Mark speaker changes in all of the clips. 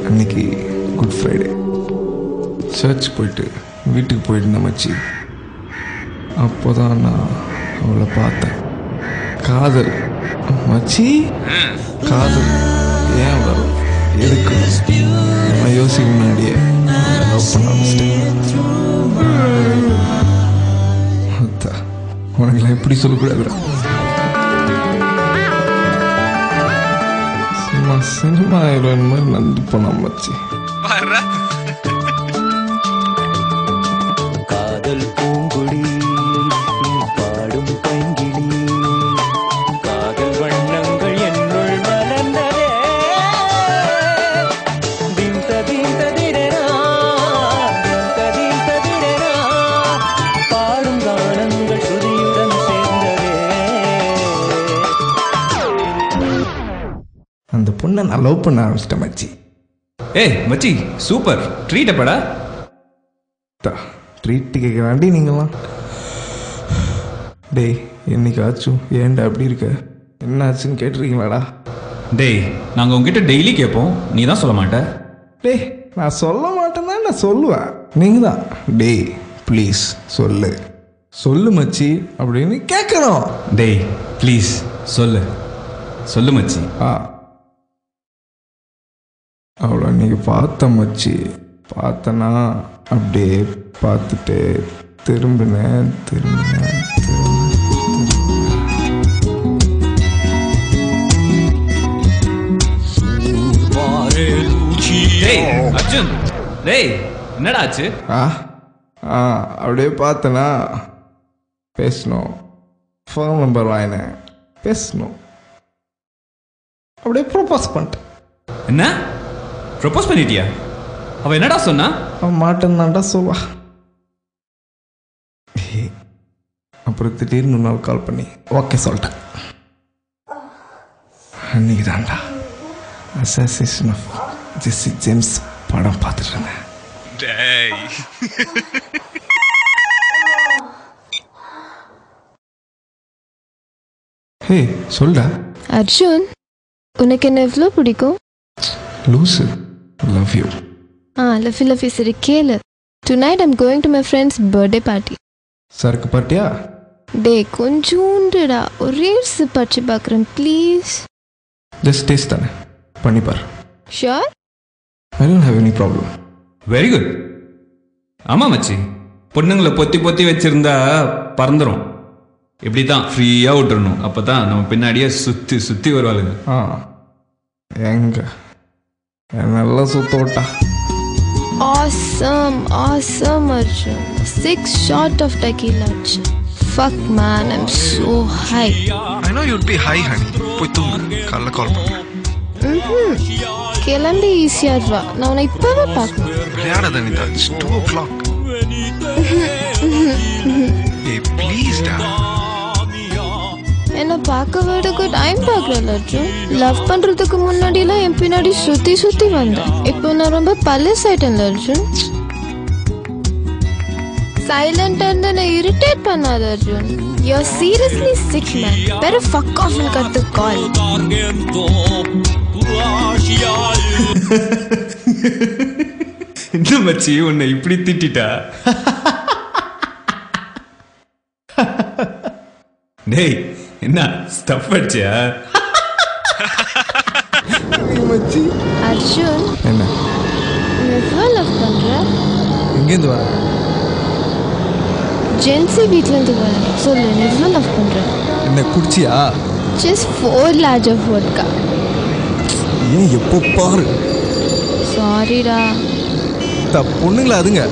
Speaker 1: அன்னைக்கு good Friday search போயிட்டு வீட்டுக்கு போயிட்டு மச்சி. அப்போதான் நான் அவளை பார்த்தேன். காதல் மச்சி, காதல் ஏன் வரும், எதுக்கு நான் யோசிக்க முன்னாடியே லவ் பண்ண ஆரம்பிச்சிட்டேன். உனக்குலாம் எப்படி சொல்லக்கூடாதுடா. சும்மா சினிமா ஹீரோயின் மாதிரி நந்து போனா மச்சி.
Speaker 2: காதல் பூங்குடி பாடும் பைங்கிளி, காதல் வண்ணங்கள் என்னுள் மலர்ந்ததே. பாடும் கானங்கள் சுதியுடன் சேர்ந்ததே.
Speaker 1: அந்த பொண்ணை நான் லவ் பண்ண ஆரம்பிச்சிட்டேன் மச்சி.
Speaker 3: ஏய் மச்சி, சூப்பர் ட்ரீட் எப்படா?
Speaker 1: ட்ரீட்டு கேட்குறாண்டி நீங்களாம். டேய் என்னைக்காச்சும் ஏன்டா அப்படி இருக்க, என்ன ஆச்சுன்னு கேட்டிருக்கீங்களாடா?
Speaker 3: டேய் நாங்கள் உங்ககிட்ட டெய்லி கேட்போம், நீ தான் சொல்ல மாட்ட.
Speaker 1: டேய் நான் சொல்ல மாட்டேன்னா நான் சொல்லுவேன், நீங்கள் தான் டேய் ப்ளீஸ் சொல்லு சொல்லு மச்சி அப்படின்னு கேட்கணும்.
Speaker 3: டேய் ப்ளீஸ் சொல்லு சொல்லு மச்சி.
Speaker 1: அவ்வளோ அன்றைக்கி பார்த்தேன் மச்சி. பார்த்தனா அப்படியே பார்த்துட்டு திரும்பினேன்.
Speaker 3: டேய் அர்ஜுன், டேய் என்னடா ஆச்சு?
Speaker 1: அப்படியே பார்த்தனா பேசணும், ஃபோன் நம்பர் வாங்கினேன், பேசணும், அப்படியே ப்ரொப்போஸ் பண்ணிட்டேன்.
Speaker 3: என்ன ப்ரொப்போஸ் பண்ணிட்டியா? அவ என்னடா சொன்னா?
Speaker 1: அவன் மாட்டேன்னான்டா சொல்வா. அப்புறம் திடீர்னு ஒரு நாள் கால் பண்ணி ஓகே சொல்லிட்டேன். அன்னைக்கு தான்டா அசாசினேஷன் ஆஃப் ஜெஸ்ஸி ஜேம்ஸ் படம் பார்த்துட்டு இருந்தேன். ஹே சொல்டா.
Speaker 4: அர்ஜுன், உனக்கு என்ன எவ்வளோ பிடிக்கும்?
Speaker 1: லூசு, லவ் யூ.
Speaker 4: லவ் யூ சரி கேளு. Tonight I'm going to my friends birthday party.
Speaker 1: சரக்கு பார்ட்டியா?
Speaker 4: டே கொஞ்சோண்டுடா, ஒரே பறிச்சு பார்க்குறேன் ப்ளீஸ்.
Speaker 1: ஜஸ்ட் டேஸ்ட் தானே, பண்ணிப்பார்.
Speaker 4: Sure?
Speaker 1: I don't have any problem.
Speaker 3: Very good. ஆமாம் மச்சி, பொண்ணுங்களை பொத்தி பொத்தி வச்சிருந்தா பறந்துடும். இப்படி தான் ஃப்ரீயாக விட்டுறணும், அப்போ தான் நம்ம பின்னாடியே சுற்றி சுற்றி வருவாளுங்க.
Speaker 1: எங்க நல்லா சுத்த விட்டா.
Speaker 4: Awesome Arjun. 6 shot of tequila Arjun. Fuck man, I'm so high.
Speaker 1: I know you'd be high honey. போய் தூங்கு, காலைல கால் பண்ணுறேன்.
Speaker 4: கிளம்பி ஈஸியா வா, நான் உன்னை இப்பவே பார்க்கணும்.
Speaker 1: விளையாடாத Anitha, it's 2 o'clock. Hey please டா.
Speaker 4: என்ன பார்க்க வேடுக்கு டைம் பார்க்கல அர்ஜுன். லவ் பண்றதுக்கு முன்னாடிலாம் என் பின்னாடி சுத்தி சுத்தி வந்தேன். இப்போ நான் ரொம்ப பழசாயிட்டேன்ல அர்ஜுன். சைலண்டா இருந்து என்னை இரிட்டேட் பண்ணாத Arjun. You're seriously sick man. Better fuck off and cut the call.
Speaker 3: என்ன மச்சி உன்னை இப்படி திட்டா? டேய் என்ன ஸ்டஃப் அடிச்சியா?
Speaker 1: மச்சி
Speaker 4: அர்ஜுன்
Speaker 1: என்ன
Speaker 4: எவ்வளோ லவ் பண்ற?
Speaker 1: எங்கேருந்து வர?
Speaker 4: ஜென்சி வீட்லேருந்து வரேன். சொல்லு எவ்வளோ லவ் பண்ற?
Speaker 1: என்ன குடிச்சியா?
Speaker 4: Just 4 large of vodka.
Speaker 1: ஏன் எப்போ பாரு
Speaker 4: சாரிடா.
Speaker 1: பொண்ணுங்களா அதுங்க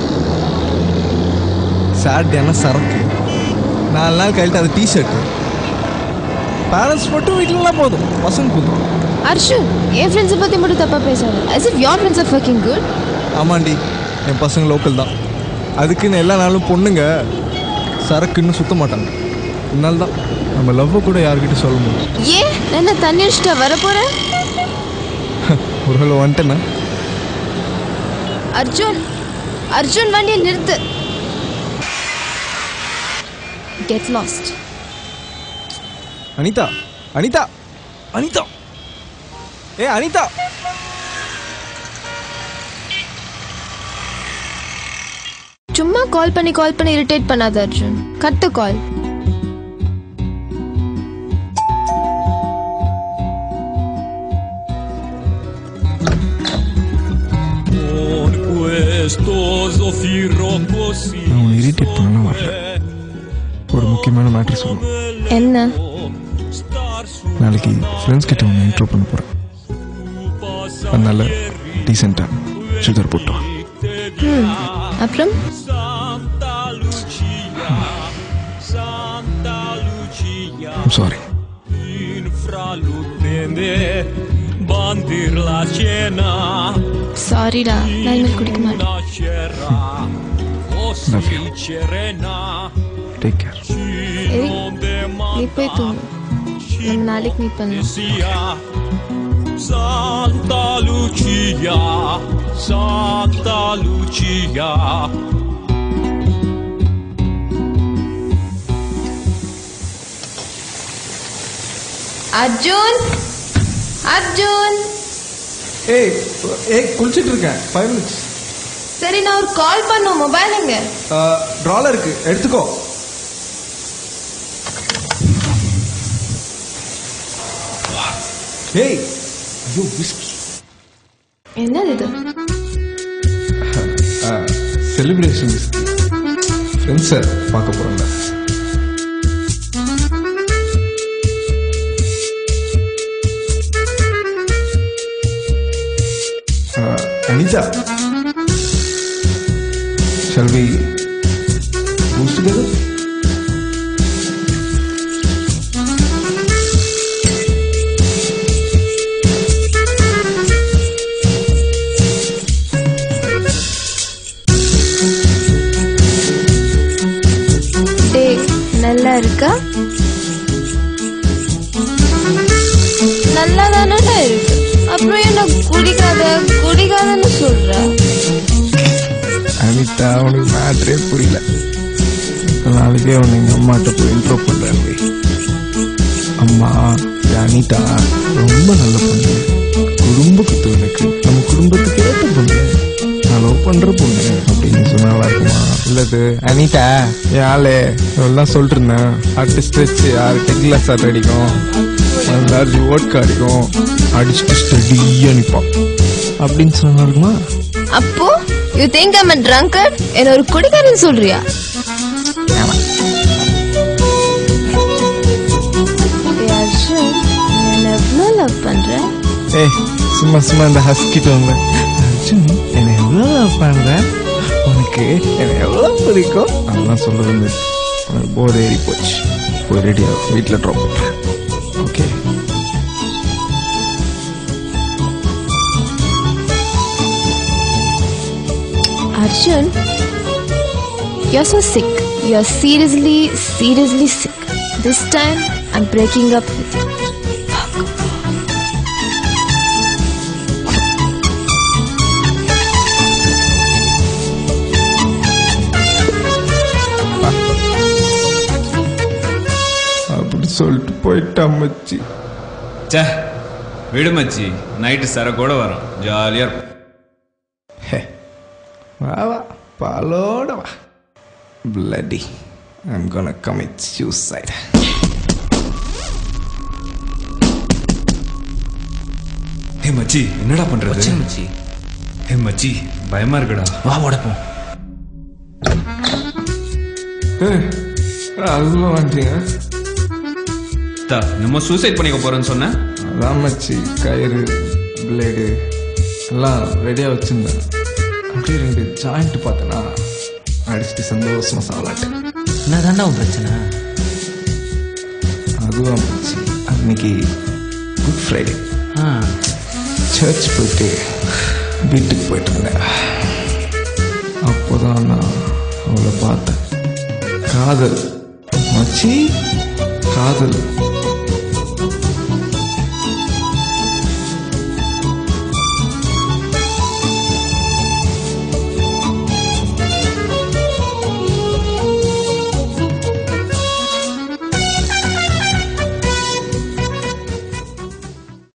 Speaker 1: சாட்டேனா சரக்கு 4 நாள் கழிட்டு அது டிஷர்ட்டு. பேரண்ட்ஸ் மட்டும் வீட்டிலலாம் போதும், பசங்க போதும்.
Speaker 4: அர்ஷுன், என் ஃப்ரெண்ட்ஸை பற்றி மட்டும் தப்பாக பேசாது. as if your friends are fucking good.
Speaker 1: ஆமாண்டி, என் பசங்க லோக்கல் தான். அதுக்குன்னு எல்லா நாளும் பொண்ணுங்க சரக்குன்னு சுத்த மாட்டாங்க. இதனால தான் நம்ம லவ்வை கூட யார்கிட்ட சொல்ல முடியும்.
Speaker 4: ஏன் என்ன தண்ணி அடிச்சுட்டா வர போகிறேன்?
Speaker 1: ஒரு வேளை வந்துட்டேன்னா
Speaker 4: அர்ஜுன் அர்ஜுன் வண்டியை நிறுத்து. Get lost.
Speaker 1: அனிதா அனிதா அனிதா அனிதா.
Speaker 4: சும்மா கால் பண்ணி இரிட்டேட் பண்ணாத அர்ஜுன். கட் தி கால்.
Speaker 1: நான் இரிட்டேட் பண்ணலாம் வரல. ஒரு முக்கியமான மேட்டர் சொல்லணும்.
Speaker 4: என்ன?
Speaker 1: நாளைக்கு ஃப்ரெண்ட்ஸ் கிட்ட ஒன்று இன்ட்ரோ பண்ண போகிறேன். அதனால டீசெண்டாக சுகர் போட்டு வா.
Speaker 4: அப்புறம்
Speaker 1: சாரி.
Speaker 4: சாரிடா, நான் இனிமேல் குடிக்க மாட்டேன்.
Speaker 1: Love you. Take care.
Speaker 4: நீ போய் தூங்கு. நம்ம நாளைக்கு மீட் பண்ணலாம்.
Speaker 2: Santa Lucia, Santa Lucia.
Speaker 4: Arjun, Arjun.
Speaker 1: ஏய் குளிச்சிட்டு இருக்கேன். 5 minutes.
Speaker 4: சரி, நான் ஒரு கால் பண்ணும். மொபைல் எங்க?
Speaker 1: ட்ரால இருக்கு, எடுத்துக்கோ. ஏய் ஐயோ விஸ்கி.
Speaker 4: என்னது இது?
Speaker 1: Celebration whisky. ஃப்ரெண்ட்ஸை பார்க்க போகிறோம்ல. Anita, shall we move together?
Speaker 4: நல்லா இருக்கா? நல்லா தானே இருக்கு. அப்புறம் என்ன குடிக்காதன்னு சொல்ற?
Speaker 1: அனிதா, உனக்கு மேட்ரே புரியல. நாளைக்கே உன்னை எங்கள் அம்மாட்ட போய் இன்ட்ரோ பண்ணுறேன். அம்மா, அனிதா ரொம்ப நல்ல பொண்ணு, குடும்ப குத்துவனுக்கு, நம்ம குடும்பத்துக்கு ஏற்ற பொண்ணு, நான் லவ் பண்ற பொண்ணு அப்படின்னு சொன்னா நல்லா இருக்குமா? இல்லது அனிதா யாழே எல்லாம் சொல்லிட்டு இருந்தேன். ஆர்டிஸ்ட் வச்சு 6 டெக்லாஸ் ஆட் அடிக்கும், 6 ஓட்கா அடிக்கும், அடிச்சுட்டு ஸ்டடியா நிற்பான் அப்படின்னு சொன்னா இருக்குமா?
Speaker 4: அப்போ you think I am a drunkard? என்ன ஒரு குடிகாரன் சொல்றியா? அர்ஜுன், என்ன எவ்வளோ லவ் பண்ற?
Speaker 1: ஏய் சும்மா இந்த ஹஸ்கிட்ட வந்து அர்ஜுன் என்னை எவ்வளோ லவ் பண்ற, உனக்கு என்னை எவ்வளோ பிடிக்கும் அதெல்லாம் சொல்லுறது உனக்கு போர் ஏறி போச்சு. போய் ரெடியா வீட்டில் ட்ராப் பண்ணுறேன். Okay?
Speaker 4: Arjun, you're so sick. You're seriously sick. This time, I'm breaking up with you.
Speaker 1: அப்படி சொல்லிட்டு போயிட்டா மச்சி.
Speaker 3: சே விடு மச்சி, நைட்டு சரக்கோட வரோம், ஜாலியாக இருக்கும்.
Speaker 1: வா பாலோட வா. Bloody, I'm gonna commit suicide.
Speaker 3: ஹே மச்சி, என்னடா பண்றது?
Speaker 2: மச்சி,
Speaker 3: ஹே மச்சி, பயமா இருக்குடா.
Speaker 2: வா உடப்போம்.
Speaker 1: அதுவும் வந்துட்டீங்க.
Speaker 3: நம்ம சூசைட் பண்ணிக்க போறோன்னு சொன்னேன்.
Speaker 1: அதான் மச்சி, கயிறு பிளேடு எல்லாம் ரெடியாக வச்சுருந்தேன். அப்படியே 2 ஜாயிண்ட் பார்த்தேன்னா அடிச்சுட்டு சந்தோஷமா சாவலாட்டேன்.
Speaker 2: என்ன தாண்டா உன் பிரச்சனை?
Speaker 1: அதுவும் மச்சி, அன்னைக்கு குட் ஃப்ரைடே
Speaker 2: ஆ,
Speaker 1: சர்ச் போயிட்டு வீட்டுக்கு போயிட்டு இருந்தேன். அப்போதான் நான் அவளை பார்த்தேன். காதல் மச்சி, காதல்